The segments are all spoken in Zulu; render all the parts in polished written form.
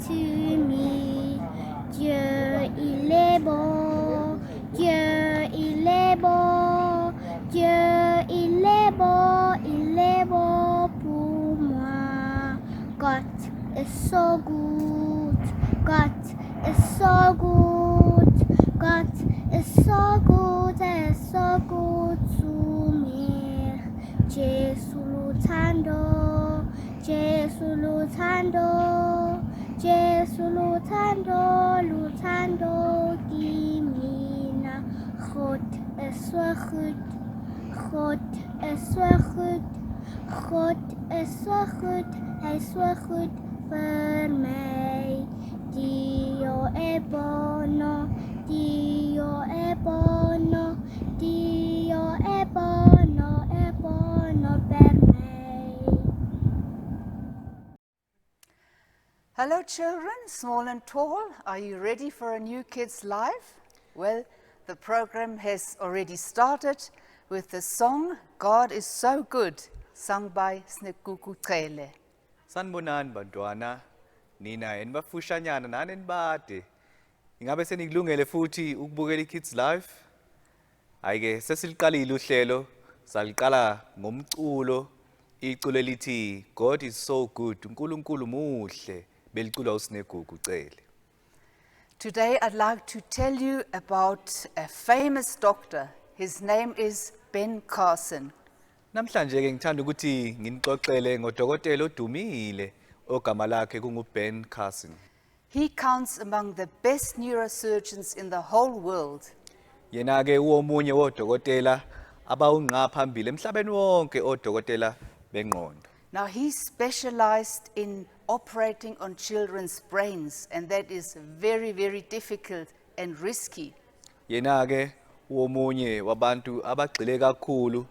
to me. Dieu, il est beau. Dieu, il est beau. Dieu, il est beau pour moi. God is so good. God is so good. God is so good to me. Jesu luthando, Jesu luthando, Jesu luthando kimina. God is so good, God is so good, God is so good, Hij is so goed voor mij. Dio è buono, Dio è buono, Dio è buono per me. Hello children, small and tall. Are you ready for a new KidsLive? Well, the program has already started with the song God is So Good, sung by Snekukucele. Sanibonani bantwana, nina enibafushanyana nani enibade. Ingabe senikulungele futhi ukubukela iKidsLive? Ayike sesiliqalile uhlelo, saliqala ngomculo, iculo elithi God is so good, uNkulunkulu muhle, beliculwa uSnegugucele. Today I'd like to tell you about a famous doctor. His name is Ben Carson. Namhlanje ke ngithanda ukuthi nginixoxele ngodokotela odumile ogama lakhe kunguBen Carson. He counts among the best neurosurgeons in the whole world. Yena ke uomunye wodokotela abawungqa phambili emhlabeni wonke odokotela bengqondo. Now he specialized in operating on children's brains, and that is very, very difficult and risky. Yena ke uomunye wabantu abagxile kakhulu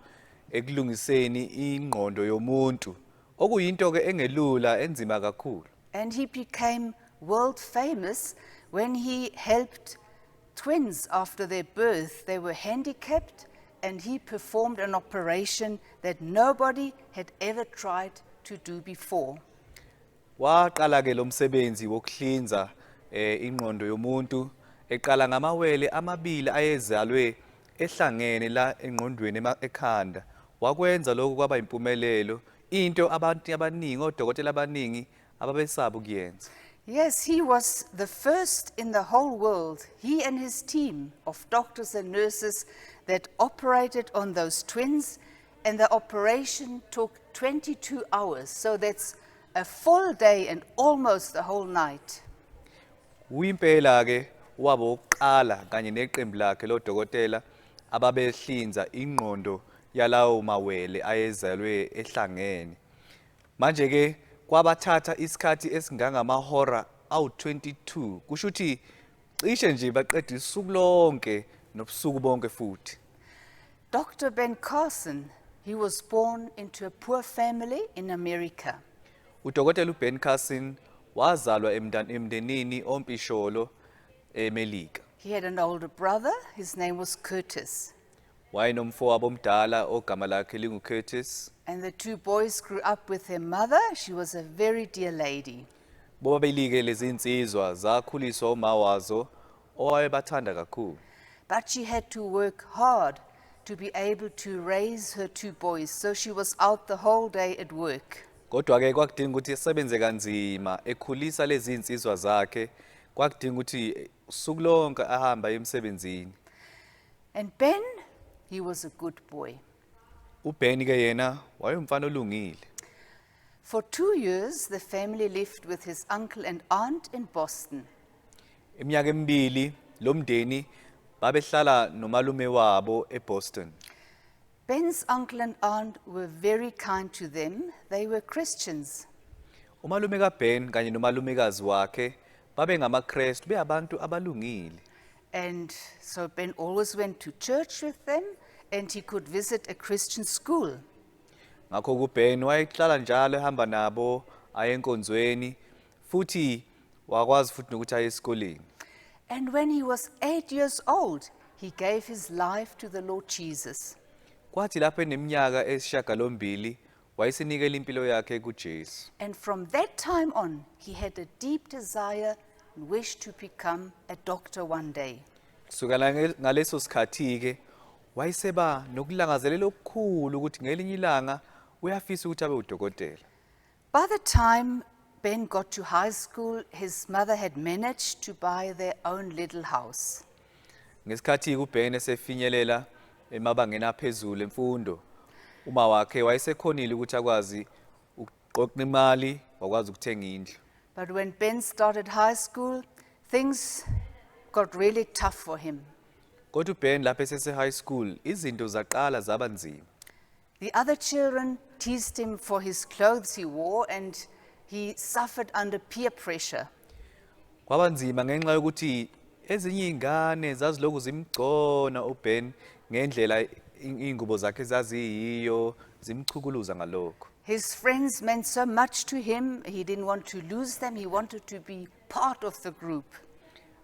ekulungiseni ingqondo yomuntu okuyinto ke engelula enzima kakhulu. And he became world famous when he helped twins after their birth. They were handicapped, and he performed an operation that nobody had ever tried to do before. Waqala ke lo msebenzi wokuhlinza ingqondo yomuntu eqala ngamawele amabili ayezalwe ehlangene la engqondweni ekhanda. Wakwenza lokho kwaba impumelelo, into abantu abaningi odokotela abaningi ababesaba ukuyenza. Yes, he was the first in the whole world, he and his team of doctors and nurses, that operated on those twins, and the operation took 22 hours, so that's a full day and almost the whole night. Uyimpela ke wabo oqala kanye neqembu lakhe lodokotela ababehlinza ingqondo yalawo mawele ayezalwe ehlangene. Manje ke kwabathatha isikhathi esingangamahora awu-22, kusho ukuthi cishe nje baqeda isuku lonke nobusuku bonke futhi. Dr. Ben Carson, he was born into a poor family in America. Udokotela uBen Carson wazalwa emndenini ompisholo eMelika. He had an older brother, his name was Curtis. Wayenomfowabo omdala ogama lakhe linguCurtis. And the two boys grew up with their mother. She was a very dear lady. Bobabili ke lezi insizwa zakhuliswa uma wazo owayebathanda kakhulu. But she had to work hard to be able to raise her two boys, so she was out the whole day at work. Kodwa ke kwakudinga ukuthi esebenze kanzima ekhulisa lezi insizwa zakhe, kwakudinga ukuthi usuku lonke ahamba emsebenzini. And Ben, he was a good boy. uBen ke yena wayemfana olungile. For 2 years, the family lived with his uncle and aunt in Boston. Iminyaka emibili lo mndeni babehlala nomalume wabo eBoston. Ben's uncle and aunt were very kind to them. They were Christians. Umalume kaBen kanye nomalumekazi wakhe babengamaKristu, beyabantu abalungile. And so Ben always went to church with them, and he could visit a Christian school. Ngakho kuBen wayehlala njalo ehamba nabo aye enkonzweni futhi wakwazi futhi nokuthi aye esikoleni. And when he was 8 years old, he gave his life to the Lord Jesus. Kwathi lapho eneminyaka esishiyagalombili wayesenikela impilo yakhe kuJesu. And from that time on, he had a deep desire and wish to become a doctor one day. Kusukela ngaleso sikhathi ke wayeseba nokulangazelela okukhulu ukuthi ngelinye ilanga uyafisa ukuthi abe udokotela. By the time Ben got to high school, his mother had managed to buy their own little house. Ngesikhathi uBen esefinyelela emabangeni aphezulu emfundo, uma wakhe wayesekhonile ukuthi akwazi ukuqoqa imali wakwazi ukuthenga indlu. But when Ben started high school, things got really tough for him. Kodwa uBen lapho esese high school izinto zaqala zaba nzima. The other children teased him for his clothes he wore, and he suffered under peer pressure. Kwaba nzima ngenxa yokuthi ezinye izingane zazilokhu zimgcona uBen ngendlela ingubo zakhe zaziyiyo zimchukuluza ngalokho. His friends meant so much to him, he didn't want to lose them, he wanted to be part of the group.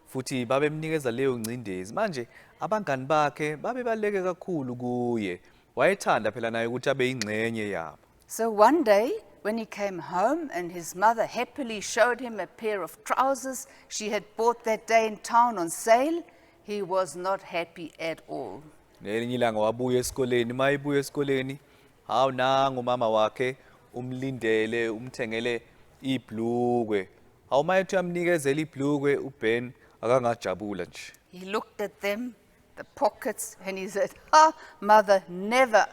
Futhi babemnikeza leyo ngcindezi manje abangani bakhe babebaleke kakhulu kuye wayethanda phela naye ukuthi abe ingcenye yabo. So one day, when he came home and his mother happily showed him a pair of trousers she had bought that day in town on sale, he was not happy at all. Ngelinye ilanga wabuya esikoleni mayibuya esikoleni hawu nangu mama wakhe umlindele umthengele ibhlukwe. Hawu mayethi amnikezela ibhlukwe uBen akangajabula nje. He looked at them, the pockets, and he said, "Ah, mother, never.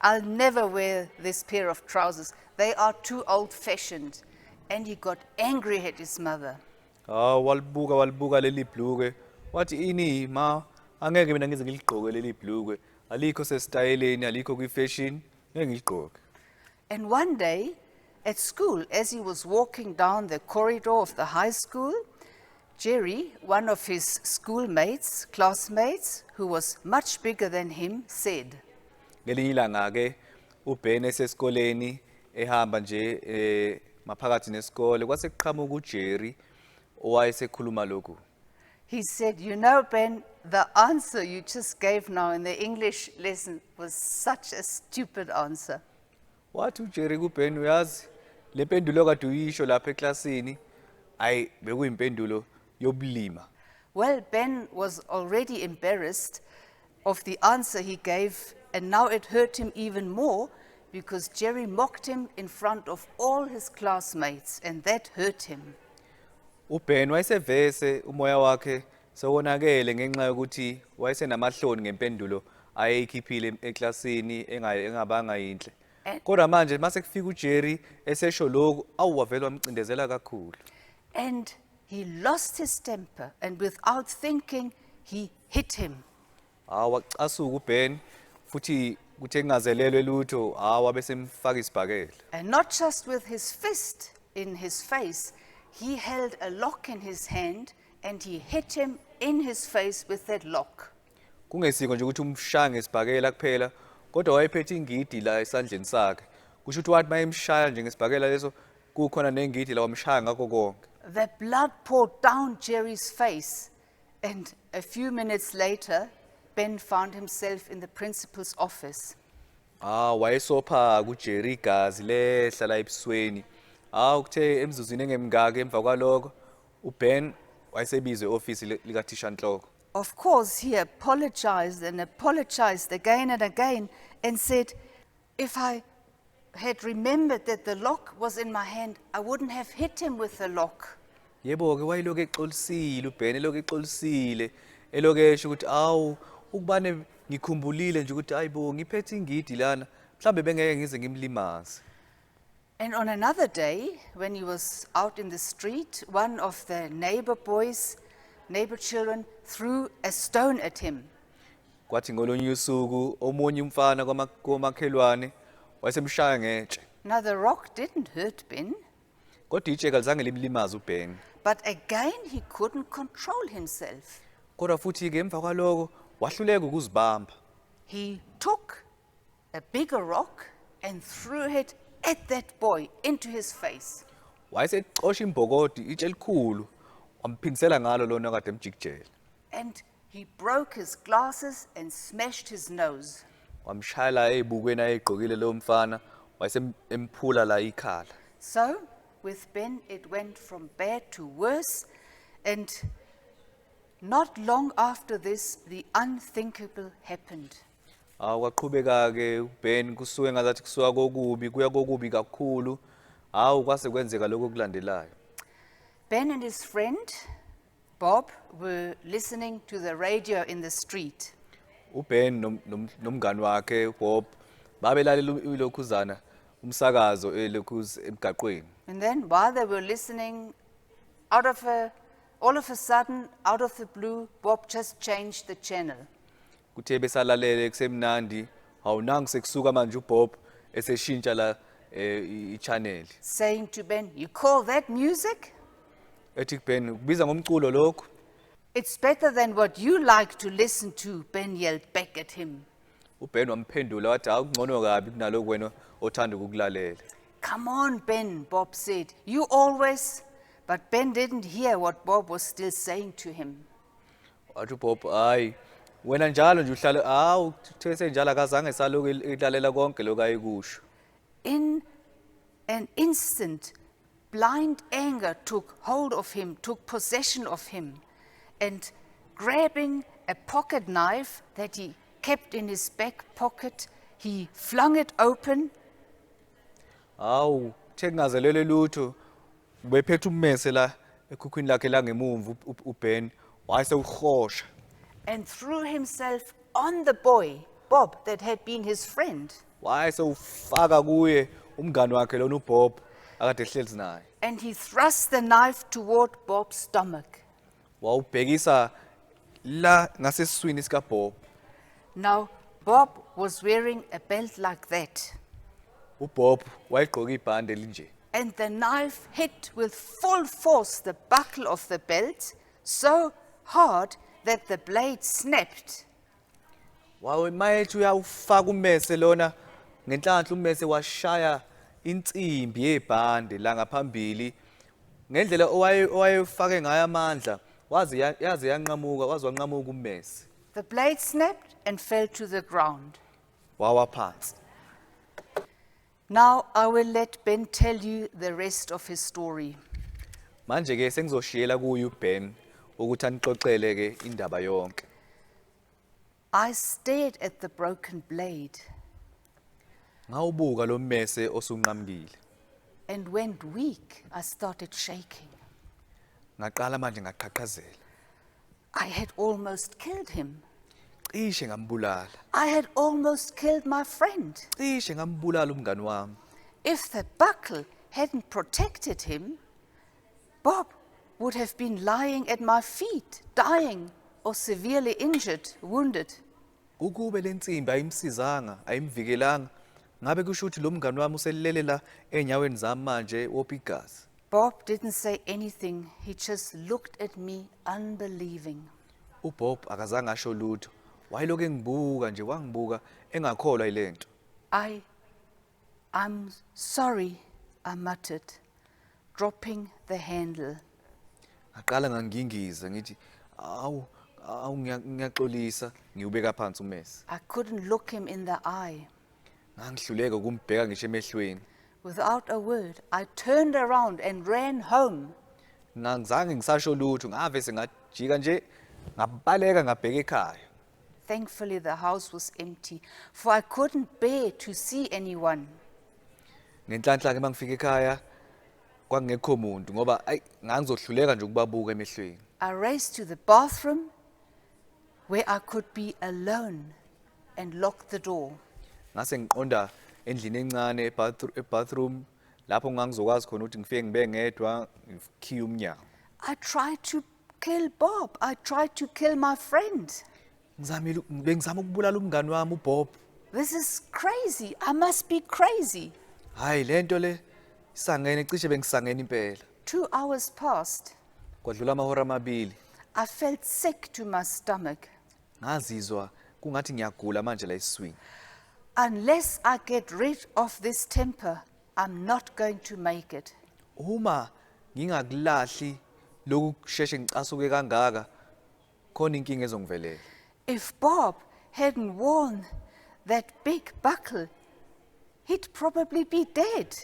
I'll never wear this pair of trousers. They are too old-fashioned." And he got angry at his mother. Hawu walibuka leli bhlukwe wathi ini ma angeke mina ngize ngiligqoke leli bhlukwe alikho sesitayeleni alikho kwi-fashion ngeke ngiligqoke. And one day at school, as he was walking down the corridor of the high school, Jerry, one of his schoolmates, classmates, who was much bigger than him, said, Ngelinye ilanga ke uBen esesikoleni ehamba nje maphakathi nesikole kwase kuqhamuka uJerry owayesekhuluma lokhu. he said, "You know, Ben, the answer you just gave now in the English lesson was such a stupid answer." Wathi uJerry kuBen uyazi le mpendulo kade uyisho lapha eklasini ayi bekuyimpendulo yobulima. Well, Ben was already embarrassed of the answer he gave, and now it hurt him even more because Jerry mocked him in front of all his classmates, and that hurt him. uBen wayesevese umoya wakhe sewonakele ngenxa yokuthi wayesenamahloni ngempendulo ayeyikhiphile eklasini engabanga yinhle. Kodwa manje mase kufika uJerry esesho lokhu awuvela wamcindezela kakhulu. And he lost his temper, and without thinking, he hit him. Wacasuka uBen futhi kuthe kungazelelwe lutho wabe semfaka isibhakela. And not just with his fist in his face, he held a lock in his hand, and he hit him in his face with that lock. Kungesiko nje ukuthi umshange isibhakela kuphela kodwa wayephethe ingidi la esandleni sakhe. Kusho ukuthi wathi mayemshaya nje ngesibhakela leso kukhona nengidi la wamshaya ngakho konke. The blood poured down Jerry's face, and a few minutes later, Ben found himself in the principal's office. Wayesopha kuJerry igazi lehla la ebusweni. Kuthe emzuzwini engemngaka emva kwaloko uBen wayesebizwe eoffice likathishanhloko. Of course, he apologized and apologized again and again and said, "If I had remembered that the lock was in my hand, I wouldn't have hit him with the lock." Yebo ke wayiloke exolisile uBen eloke exolisile elokesho ukuthi awu ukubane ngikhumbulile nje ukuthi ayibo ngiphethe ingidi lana mhlambe bengeke ngize ngimlimaze. And on another day, when he was out in the street, one of the neighbor children, threw a stone at him. Kwathi ngolunye usuku omunye umfana komakhelwane wayesemshaya ngetshe. Now the rock didn't hurt Ben, Kodwa itshe kalizange limlimaze uBen. but again he couldn't control himself. Kodwa futhi ke emva kwaloko wahluleka ukuzibamba. He took a bigger rock and threw it at that boy into his face. Wayesexosha imbokodi itshe elikhulu wamphindisela ngalo lona kade emjikijela. And he broke his glasses and smashed his nose. Wamshayela ebukweni ayegqokile lo mfana wayesemphula la ikhala. So, with Ben, it went from bad to worse, and not long after this, the unthinkable happened. Kwaqhubeka ke Ben kusuke ngazathi kusuka kokubi kuya kokubi kakhulu. Kwase kwenzeka lokho kulandelayo. Ben and his friend, Bob, were listening to the radio in the street. uBen nomngani wakhe Bob babelalela ilokhuzana umsakazo elokhuzi emgaqweni. And then while they were listening, all of a sudden, out of the blue, Bob just changed the channel. Kuthe besalalele kusemnandi awunangi sekusuka manje uBob eseshintsha la ichannel. Saying to Ben, "You call that music? Ethi Ben kubiza ngomculo lokho. It's better than what you like to listen to," Ben yelled back at him. uBen wamphendula wathi akungcono kabi kunaloko wena othanda ukulalela. "Come on, Ben," Bob said. "You always..." But Ben didn't hear what Bob was still saying to him. Wathi uBob hayi wena njalo nje uhlala uthe senjalo akazange saloku ilalela konke lokayikusho. In an instant, blind anger took hold of him, took possession of him, and grabbing a pocket knife that he kept in his back pocket, he flung it open. Kungazelele lutho ubephethe ummese la ekhukhwini lakhe la ngemuva uBen wayesewuhosha. And threw himself on the boy, Bob, that had been his friend. Wayesewufaka kuye umngani wakhe lona uBob akade ehlezi naye. And he thrust the knife toward Bob's stomach. Wawubhekisa la ngasesiswini sika Bob. Now, Bob was wearing a belt like that, uBob wayegqoka ibhande elinje. and the knife hit with full force the buckle of the belt, so hard that the blade snapped. Mayethi uyawufaka ummese lona ngenhlanhla ummese washaya insimbi yebhande la ngaphambili ngendlela owayefake ngayo amandla yaze wanqamuka ummese. The blade snapped and fell to the ground. Wawa phansi. Now I will let Ben tell you the rest of his story. Manje ke sengizoshiyela kuye uBen ukuthi anixoxele ke indaba yonke. I stared at the broken blade, Ngawubuka lo mmese osunqamukile. and when weak, I started shaking. Ngaqala manje ngaqhaqhazela. I had almost killed him. Cishe ngambulala. I had almost killed my friend. Cishe ngambulala umngani wami. If the buckle hadn't protected him, Bob would have been lying at my feet, dying or severely injured, wounded. Ukube lensimbi ayimsizanga, ayimvikelanga, ngabe kusho ukuthi lo mngani wami uselele la enyaweni zami manje wopha igazi. Bob didn't say anything. He just looked at me, unbelieving. uBob akazange asho lutho. Wayeloku engibuka nje wangibuka engakholwa ilento. I'm sorry, I muttered, dropping the handle. Ngaqala ngangingiza ngithi ngiyaxolisa ngiyubeka phansi ummese. I couldn't look him in the eye. Ngangihluleka ukumbheka ngisho emehlweni. Without a word, I turned around and ran home. Ngangizange ngisasho lutho ngavese ngajika nje ngabaleka ngabheka ekhaya. Thankfully, the house was empty, for I couldn't bear to see anyone. Ngenhlanhla ke mangifika ekhaya kwangekho umuntu ngoba ngangizohluleka nje ukubabuka emehlweni. I raced to the bathroom where I could be alone and locked the door. Ngase ngiqonda endlini encane ebathroom lapho ngangizokwazi khona ukuthi ngifike ngibe ngedwa ngikhiye umnyango. I tried to kill Bob. I tried to kill my friend. Bengizama ukubulala umngani wami uBob. This is crazy. I must be crazy. Hayi lento le isangene cishe bengisangena impela. 2 hours passed. Kwadlula amahora amabili. I felt sick to my stomach. Ngazizwa kungathi ngiyagula manje la esiswini. Unless I get rid of this temper, I'm not going to make it. Uma ngingakulahli lokusheshe ngicasuke kangaka khona inkinga ezongivelela. If Bob hadn't worn that big buckle, he'd probably be dead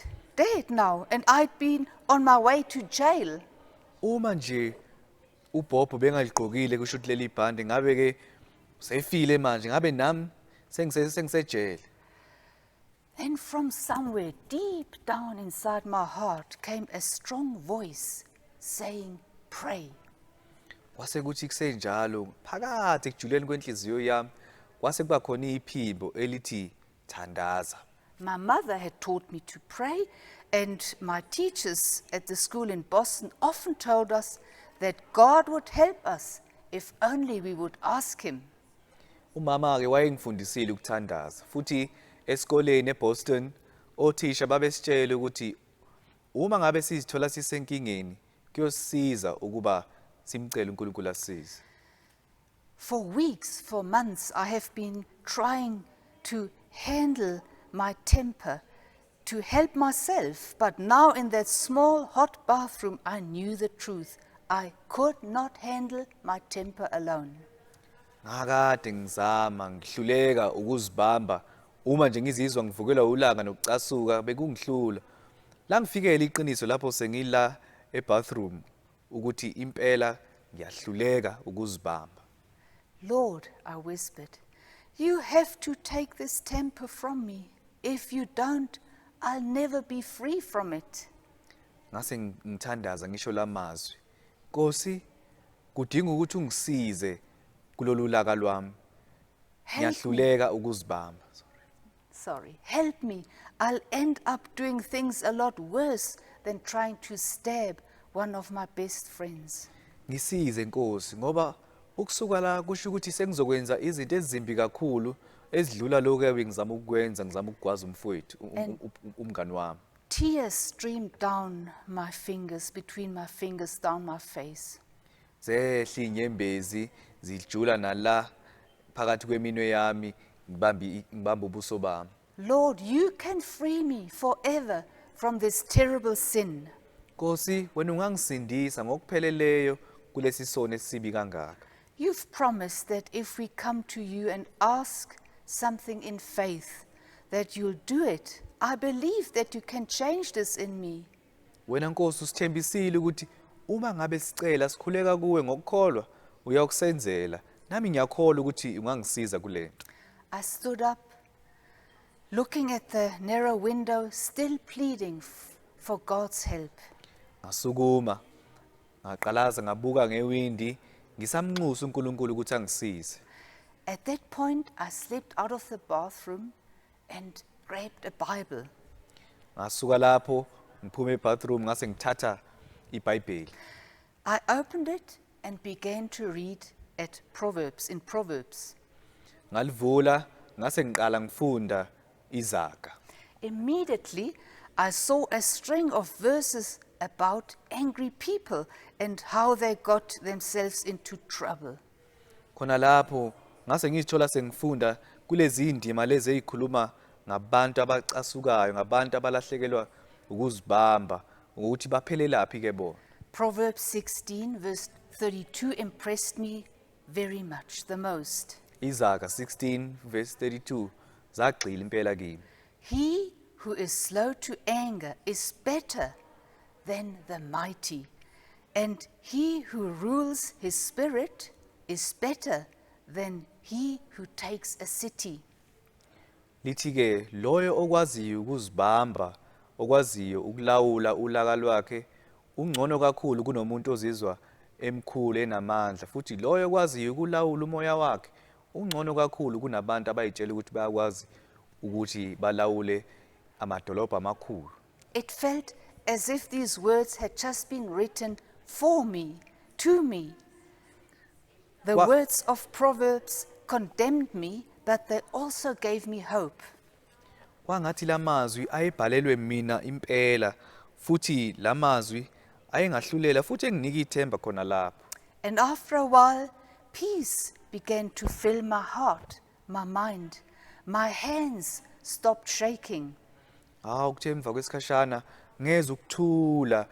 now, and I'd been on my way to jail. Uma nje uBobo bengaligqokile kusho ukuthi leli bhande ngabe ke sefile manje ngabe nami sengisejele. Then from somewhere deep down inside my heart came a strong voice saying, pray. Kwase kuthi kusenjalo phakathi ekujuleni kwenhliziyo yami kwase kuba khona iphimbo elithi thandaza. My mother had taught me to pray, and my teachers at the school in Boston often told us that God would help us if only we would ask him. Umama ke wayengifundisile ukuthandaza futhi esikoleni eBoston othisha babesitshela ukuthi uma ngabe sizithola sisenkingeni kuyosiza ukuba simcele uNkulunkulu asize. For weeks, for months, I have been trying to handle my temper, to help myself, but now in that small hot bathroom I knew the truth. I could not handle my temper alone. Ngakade ngizama ngihluleka ukuzibamba uma nje ngizizwa ngivukelwa ulanga nokucasuka bekungihlula. La ngifikele iqiniso lapho sengila ebathroom ukuthi impela ngiyahluleka ukuzibamba. Lord, I whispered, you have to take this temper from me. If you don't, I'll never be free from it. Ngase ngithandaza ngisho lamazwi. Nkosi, kudinga ukuthi ungisize kulolu laka lwami. Ngiyahluleka ukuzibamba. Sorry, help me. I'll end up doing things a lot worse than trying to stab one of my best friends. Ngisize Nkosi ngoba ukusuka la kusho ukuthi sengizokwenza izinto ezimbi kakhulu ezidlula lokho ebengizama ukukwenza ngizama ukugwaza umfowethu umngani wami. Tears streamed down my fingers, between my fingers, down my face. Zehla inyembezi zijula nala phakathi kweminwe yami ngibamba ubuso bami. Lord, you can free me forever from this terrible sin. Nkosi, wena ungangisindisa ngokupheleleyo kulesi sono esibi kangaka. You've promised that if we come to you and ask something in faith, that you'll do it. I believe that you can change this in me. Wena Nkosi usithembisile ukuthi uma ngabe sicela sikhuleka kuwe ngokukholwa uyakusenzela. Nami ngiyakholwa ukuthi ungangisiza kulento. I stood up, looking at the narrow window, still pleading for God's help. Ngasukuma, ngaqalaza ngabuka ngewindi, ngisamnxusa uNkulunkulu ukuthi angisize. At that point, I slipped out of the bathroom and grabbed a Bible. Ngasuka lapho, ngiphume ebathroom ngase ngithatha iBhayibheli. I opened it and began to read at Proverbs. Ngalivula, ngase ngiqala ngifunda izaga. Immediately, I saw a string of verses about angry people and how they got themselves into trouble. Khona lapho ngase ngizithola sengifunda kulezi indima lezi ezikhuluma ngabantu abacasukayo, ngabantu abalahlekelwa ukuzibamba, ukuthi baphelelaphi ke bona. Proverbs 16 verse 32 impressed me very much, the most. Izaga 16 verse 32 zagxila impela kimi. He who is slow to anger is better than the mighty, and he who rules his spirit is better than he who takes a city. Lithi ke loyo okwaziyo ukuzibamba, okwaziyo ukulawula ulaka lwakhe, ungcono kakhulu kunomuntu ozizwa emkhulu enamandla, futhi loyo okwaziyo ukulawula umoya wakhe, ungcono kakhulu kunabantu abayitshela ukuthi bayakwazi ukuthi balawule amadolobha amakhulu. It felt as if these words had just been written for me, to me. The words of Proverbs condemned me, but they also gave me hope. Kwangathi lamazwi ayebhalelwe mina impela, futhi lamazwi ayengahlulela futhi enginika ithemba khona lapho. And after a while, peace began to fill my heart, my mind. My hands stopped shaking. Kuthe emva kwesikhashana ngeze ukuthula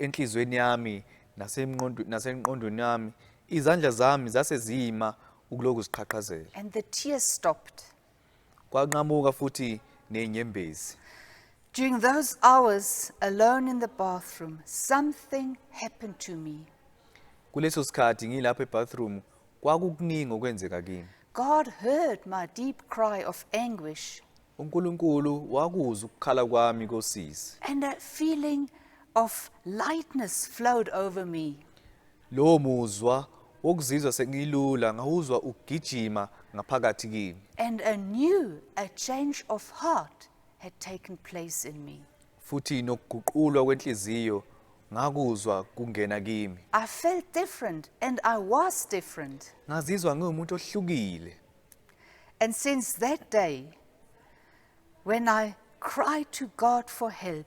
enhlizweni yami nasemqondweni yami, izandla zami zase zima ukuloku ziqhaqhazela. And the tears stopped. Kwanqamuka futhi nenyembezi. During those hours alone in the bathroom, something happened to me. Kuleso sikhathi ngilapha ebathroom kwakukuningi okwenzeka kimi. God heard my deep cry of anguish, uNkulunkulu wakuzwa ukukhala kwami kosisi. and a feeling of lightness flowed over me. Lo muzwa wokuzizwa sengilula ngawuzwa ukugijima ngaphakathi kimi. And a change of heart had taken place in me. Futhi nokuguqulwa kwenhliziyo ngakuzwa kungena kimi. I felt different, and I was different. Ngazizwa ngiwumuntu ohlukile. And since that day, when I cried to God for help,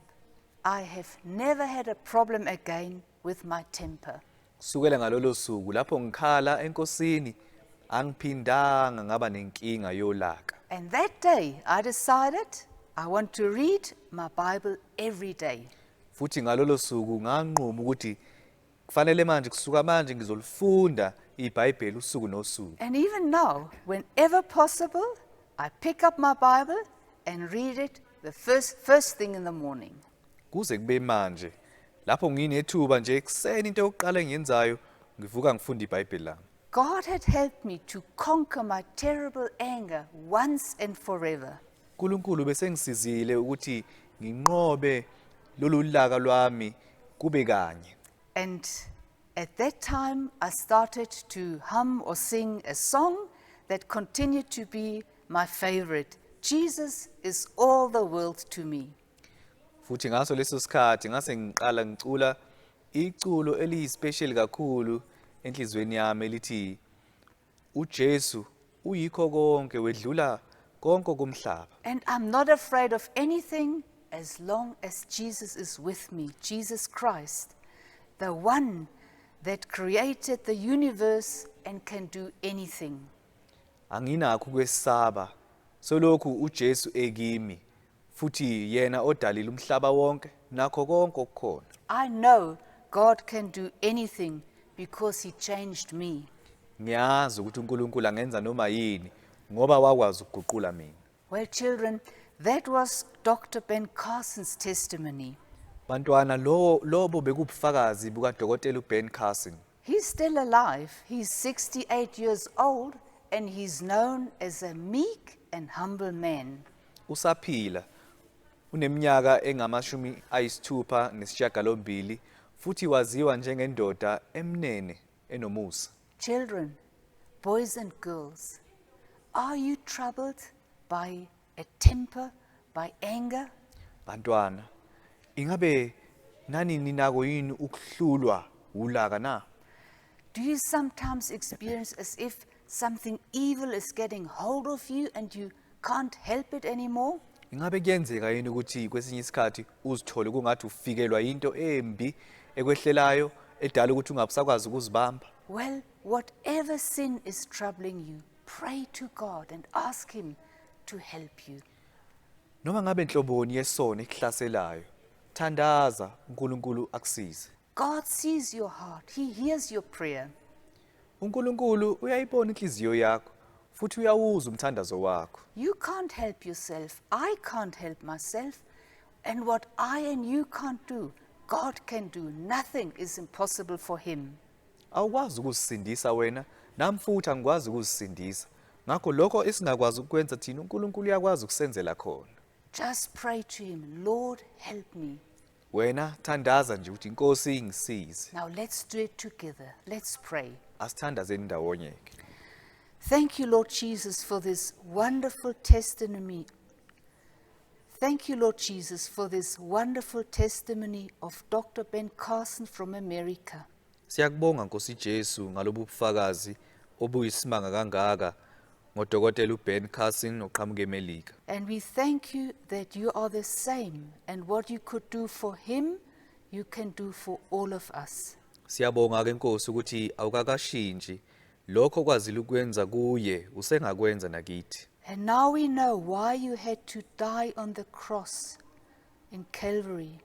I have never had a problem again with my temper. Kusukela ngalolo suku lapho ngikhala enkosini angiphindanga ngaba nenkinga yolaka. And that day, I decided I want to read my Bible every day. Futhi ngalolo suku nganquma ukuthi kufanele manje kusuka manje ngizolifunda iBhayibheli usuku nosuku. And even now, whenever possible, I pick up my Bible and read it the first thing in the morning. Kuze kube manje lapho nginethuba nje ekseni into yokuqala engiyenzayo ngivuka ngifunda iBhayibheli lami. God had helped me to conquer my terrible anger once and forever. uNkulunkulu bese ngisizile ukuthi nginqobe lolu laka lwami kube kanye. And at that time, I started to hum or sing a song that continued to be my favorite. Jesus is all the world to me. Futhi ngaso leso sikhathi ngase ngiqala ngicula iculo eliyispecial kakhulu enhlizweni yami elithi uJesu uyikho konke wedlula konke kumhlaba. And I'm not afraid of anything as long as Jesus is with me, Jesus Christ, the one that created the universe and can do anything. Anginakho kwesaba solokhu uJesu ekimi futhi yena odalile umhlaba wonke nakho konke okukhona. I know God can do anything because he changed me. Ngiyazi ukuthi uNkulunkulu angenza noma yini ngoba wakwazi ukuguqula mina. Well, children, that was Dr. Ben Carson's testimony. Bantwana lobo bekubufakazi buka Dr. Ben Carson. He's still alive. He's 68 years old, and he's known as a meek and humble man. Usaphila uneminyaka engama-68 futhi waziwa njengendoda emnene enomusa. Children, boys and girls, are you troubled by a temper, by anger? Bantwana, ingabe nani ninako yini ukuhlulwa ulaka na? Do you sometimes experience as if something evil is getting hold of you and you can't help it anymore? Ingabe kuyenzeka yini ukuthi kwesinye isikhathi uzithole kungathi ufikelwa into embi ekwehlelayo edala ukuthi ungabusakwazi ukuzibamba? Well, whatever sin is troubling you, pray to God and ask him to help you. Noma ngabe inhloboni yesono ekuhlaselayo, thandaza uNkulunkulu akusize. God sees your heart. He hears your prayer. uNkulunkulu uyayibona inhliziyo yakho futhi uyawuza umthandazo wakho. You can't help yourself. I can't help myself. And what I and you can't do, God can do. Nothing is impossible for him. Awukwazi ukuzisindisa wena, nami futhi angikwazi ukuzisindisa. Ngakho lokho esingakwazi ukwenza thina uNkulunkulu uyakwazi ukusenzela khona. Just pray to him, Lord, help me. Wena thandaza nje ukuthi inkosi ingisize. Now let's do it together. Let's pray. Asithandazeni ndawonye ke. Thank you, Lord Jesus, for this wonderful testimony. Thank you, Lord Jesus, for this wonderful testimony of Dr. Ben Carson from America. Siyakubonga Nkosi Jesu ngalobu bufakazi obuyisimanga kangaka ngoDokotela uBen Carson oqhamuke eMelika. And we thank you that you are the same, and what you could do for him, you can do for all of us. Siyabonga ke Nkosi ukuthi awukakashintshi lokho kwazile ukwenza kuye usengakwenza nakithi. And now we know why you had to die on the cross in Calvary.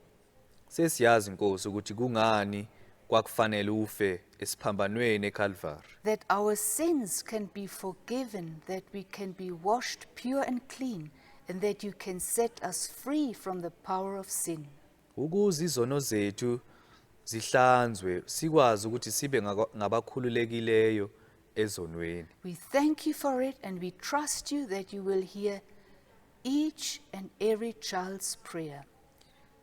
Sesiyazi Nkosi ukuthi kungani kwakufanele ufe esiphambanweni eCalvary. That our sins can be forgiven, that we can be washed pure and clean, and that you can set us free from the power of sin. ukuze izono zethu zihlanzwe sikwazi ukuthi sibe ngabakhululekileyo ezonweni. We thank you for it, and we trust you that you will hear each and every child's prayer.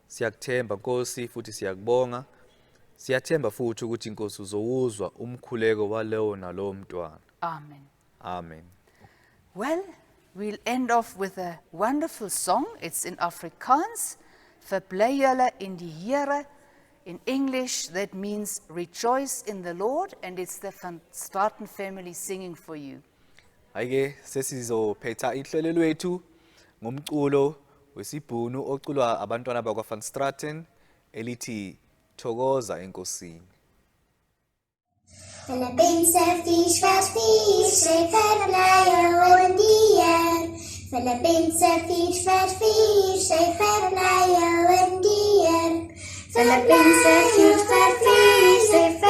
Siyakuthemba Nkosi futhi siyakubonga. Siyathemba futhi ukuthi Nkosi uzowuzwa umkhuleko waleyo nalowo mntwana. Amen. Amen. Well, we'll end off with a wonderful song. It's in Afrikaans. Verbly julle in die Here. In English, that means rejoice in the Lord, and it's the Van Straten family singing for you. Hayike sesizophetha ihlelo lwethu ngomculo wesibhunu oculwa abantwana bakwa Van Straten elithi Thokoza enkosini. Filippense 4:4 sê verbly julle in die Here. Filippense 4:4 sê verbly julle in die Here. Filippense 4:4 sê